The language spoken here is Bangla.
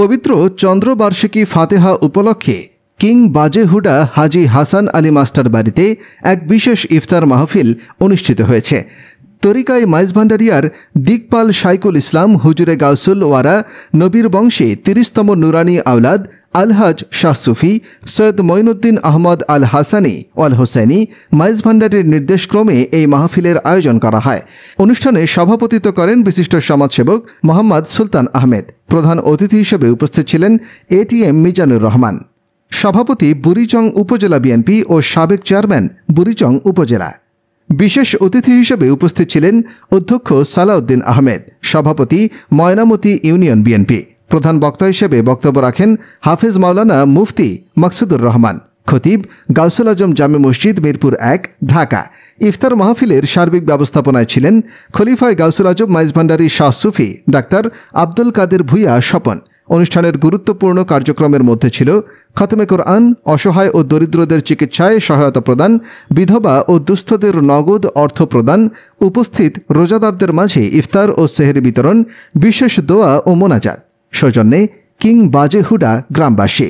পবিত্র চন্দ্রবার্ষিকী ফাতেহা উপলক্ষে কিং বাজেহুডা হাজি হাসান আলী মাস্টার বাড়িতে এক বিশেষ ইফতার মাহফিল অনুষ্ঠিত হয়েছে। তরিকায় মাইজভান্ডারিয়ার দিকপাল শাইকুল ইসলাম হুজুরে গাউসুল ওয়ারা নবীর বংশে ৩০তম নুরানি আওলাদ আলহাজ শাহ সুফি সৈয়দ মঈনুদ্দিন আহমদ আল হাসানি ওয়াল হোসেনি মাইজভান্ডারির নির্দেশক্রমে এই মাহফিলের আয়োজন করা হয়। অনুষ্ঠানে সভাপতিত্ব করেন বিশিষ্ট সমাজসেবক মোহাম্মদ সুলতান আহমেদ। প্রধান অতিথি হিসেবে উপস্থিত ছিলেন এটিএম মিজানুর রহমান। সভাপতি বুড়িচং উপজেলা বিএনপি ও সাবেক চেয়ারম্যান বুড়িচং উপজেলা। বিশেষ অতিথি হিসেবে উপস্থিত ছিলেন অধ্যক্ষ সালাউদ্দিন আহমেদ, সভাপতি ময়নামতি ইউনিয়ন বিএনপি। প্রধান বক্তা হিসেবে বক্তব্য রাখেন হাফেজ মাওলানা মুফতি মাকসুদুর রহমান, খতিব গাউসুল আজম জামে মসজিদ মিরপুর ১, ঢাকা। ইফতার মাহফিলের সার্বিক ব্যবস্থাপনায় ছিলেন খলিফায় গাউসুল আজম মাইজভান্ডারি শাহ সুফি ডাক্তার আব্দুল কাদের ভূঁইয়া স্বপন। অনুষ্ঠানের গুরুত্বপূর্ণ কার্যক্রমের মধ্যে ছিল খতমে কোরআন, অসহায় ও দরিদ্রদের চিকিৎসায় সহায়তা প্রদান, বিধবা ও দুস্থদের নগদ অর্থ প্রদান, উপস্থিত রোজাদারদের মাঝে ইফতার ও সেহরি বিতরণ, বিশেষ দোয়া ও মোনাজাত। সৌজন্যে কিং বাজেহুডা গ্রামবাসী।